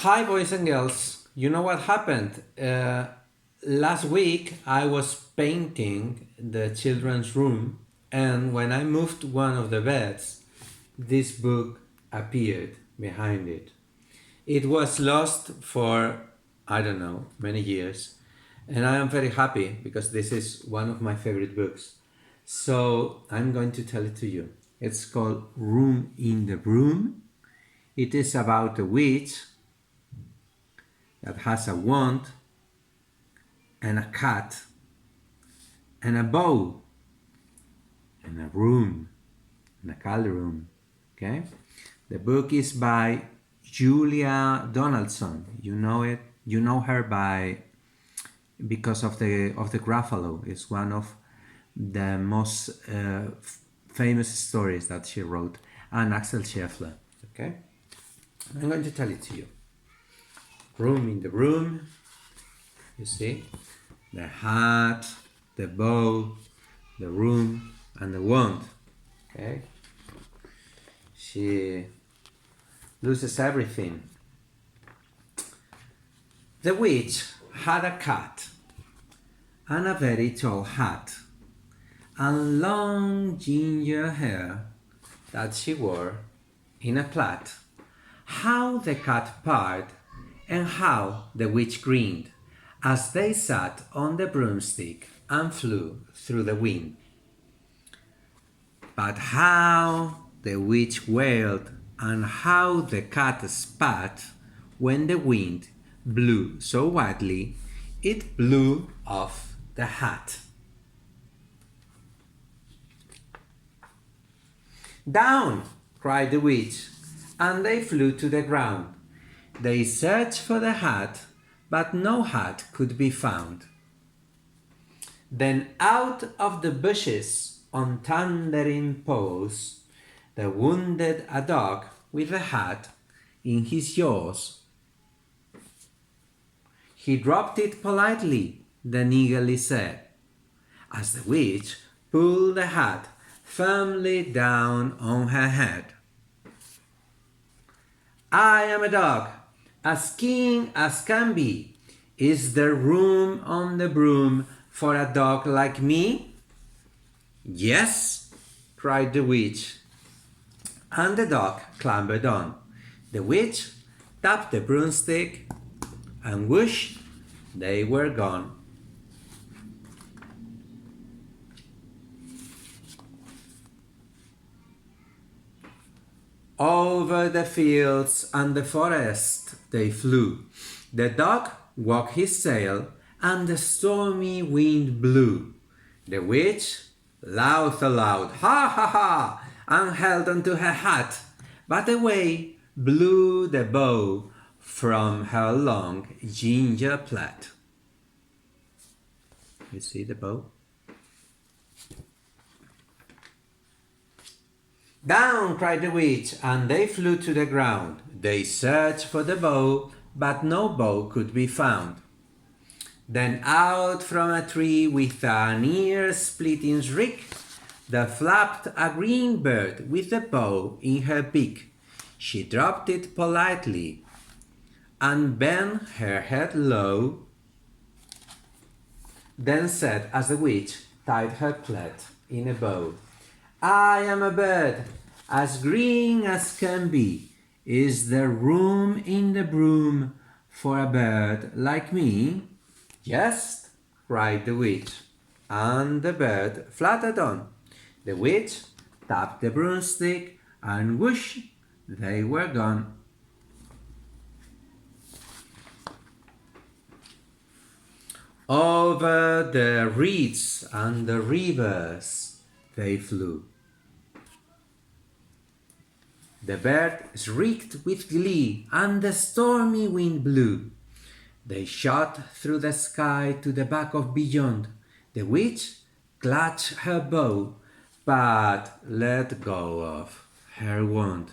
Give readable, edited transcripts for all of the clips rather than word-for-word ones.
Hi, boys and girls. You know what happened? Last week I was painting the children's room, and when I moved one of the beds, this book appeared behind it. It was lost for, I don't know, many years, and I am very happy because this is one of my favorite books. So I'm going to tell it to you. It's called Room in the Broom. It is about a witch that has a wand and a cat and a bow and a room and a color room. Okay, the book is by Julia Donaldson. You know it. You know her because of the Gruffalo. It's one of the most famous stories that she wrote, and Axel Sheffler. Okay, I'm going to tell it to you. Room in the room, you see, the hat, the bow, the room, and the wand. Okay, she loses everything. The witch had a cat and a very tall hat and long ginger hair that she wore in a plait. How the cat purred and how the witch grinned as they sat on the broomstick and flew through the wind. But how the witch wailed and how the cat spat when the wind blew so wildly it blew off the hat. "Down!" cried the witch, and they flew to the ground. They searched for the hat, but no hat could be found. Then out of the bushes on thundering paws, there wounded a dog with a hat in his jaws. He dropped it politely, then eagerly said, as the witch pulled the hat firmly down on her head. "I am a dog, as keen as can be. Is there room on the broom for a dog like me?" "Yes," cried the witch, and the dog clambered on. The witch tapped the broomstick, and whoosh, they were gone. Over the fields and the forest they flew. The dog wagged his tail, and the stormy wind blew. The witch laughed aloud, ha ha ha, and held onto her hat, but away blew the bow from her long ginger plait. You see the bow? "Down!" cried the witch, and they flew to the ground. They searched for the bow, but no bow could be found. Then out from a tree with an ear-splitting shriek, there flapped a green bird with a bow in her beak. She dropped it politely and bent her head low, then said as the witch tied her plait in a bow, "I am a bird, as green as can be. Is there room in the broom for a bird like me?" "Yes," cried the witch, and the bird fluttered on. The witch tapped the broomstick, and whoosh, they were gone. Over the reeds and the rivers they flew. The bird shrieked with glee, and the stormy wind blew. They shot through the sky to the back of beyond. The witch clutched her bow, but let go of her wand.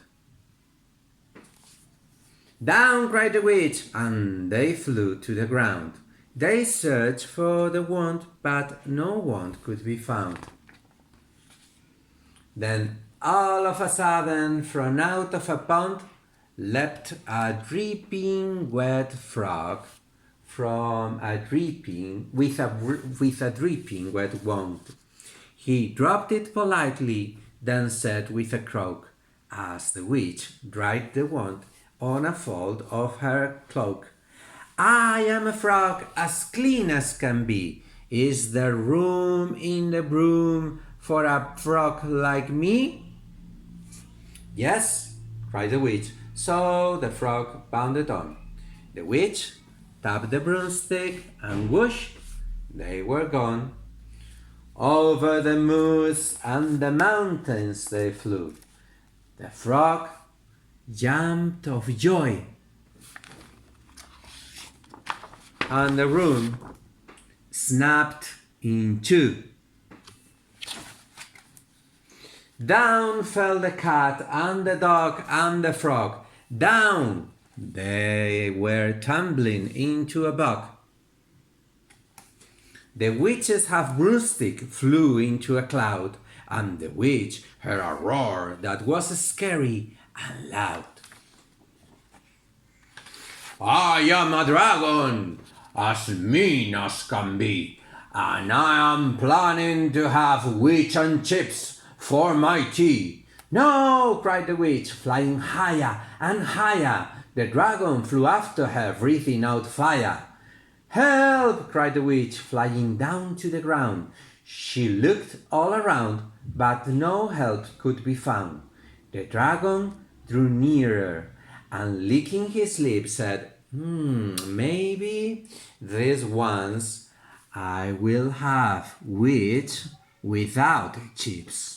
"Down!" cried the witch, and they flew to the ground. They searched for the wand, but no wand could be found. Then all of a sudden, from out of a pond, leapt a dripping wet frog from a dripping with a dripping wet wand. He dropped it politely, then said with a croak, as the witch dried the wand on a fold of her cloak, "I am a frog as clean as can be. Is there room in the broom for a frog like me?" "Yes," cried the witch. So the frog bounded on. The witch tapped the broomstick, and whoosh, they were gone. Over the moors and the mountains they flew. The frog jumped of joy, and the room snapped in two. Down fell the cat and the dog and the frog. Down they were tumbling into a bog. The witch's half-broomstick flew into a cloud, and the witch heard a roar that was scary and loud. "I am a dragon, as mean as can be, and I am planning to have wheat and chips for my tea." "No!" cried the witch, flying higher and higher. The dragon flew after her, breathing out fire. "Help!" cried the witch, flying down to the ground. She looked all around, but no help could be found. The dragon drew nearer, and licking his lips said, "Maybe this once I will have wheat without chips."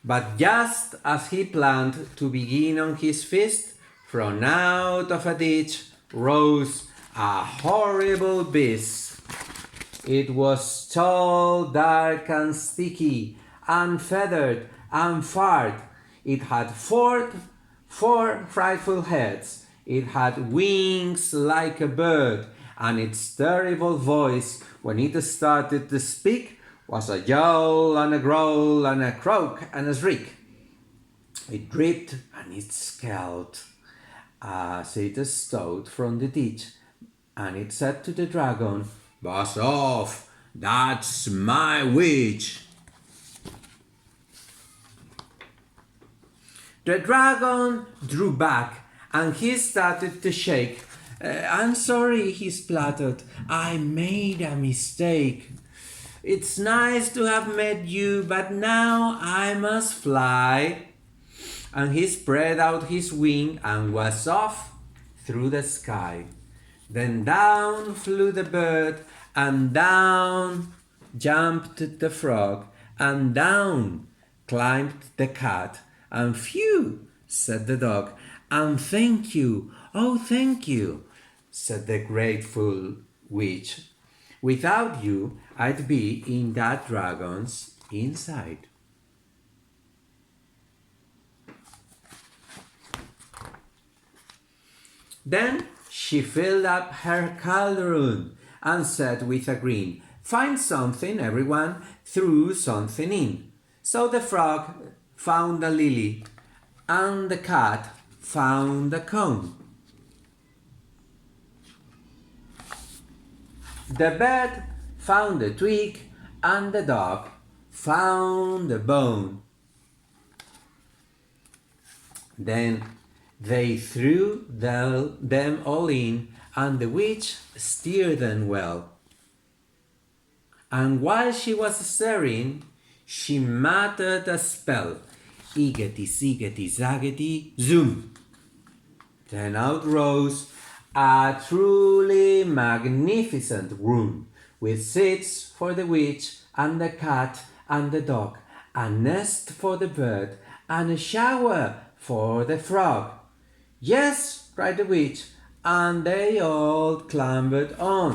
But just as he planned to begin on his feast, from out of a ditch rose a horrible beast. It was tall, dark, and sticky, and feathered, and furred. It had four frightful heads. It had wings like a bird, and its terrible voice, when it started to speak, was a yowl and a growl and a croak and a shriek. It dripped and it scowled as it stole from the ditch, and it said to the dragon, "Buzz off, that's my witch." The dragon drew back, and he started to shake. "I'm sorry," he spluttered. "I made a mistake. It's nice to have met you, but now I must fly." And he spread out his wing and was off through the sky. Then down flew the bird, and down jumped the frog, and down climbed the cat, and "Phew!" said the dog, and "Thank you, oh thank you," said the grateful witch. "Without you, I'd be in that dragon's inside." Then she filled up her cauldron and said with a grin, "Find something, everyone, threw something in." So the frog found a lily, and the cat found a comb. The bird found a twig, and the dog found a bone. Then they threw them all in, and the witch steered them well. And while she was stirring, she muttered a spell, "Iggity, ziggity, zaggity, zoom." Then out rose a truly magnificent room, with seats for the witch and the cat and the dog, a nest for the bird, and a shower for the frog. "Yes," cried the witch, and they all clambered on.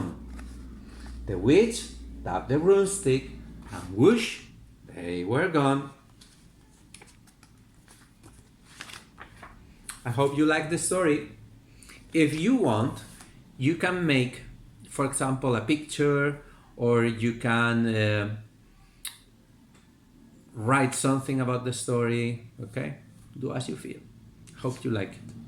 The witch tapped the broomstick, and whoosh, they were gone. I hope you like the story. If you want, you can make, for example, a picture, or you can write something about the story, okay? do as you feel. Hope you like it.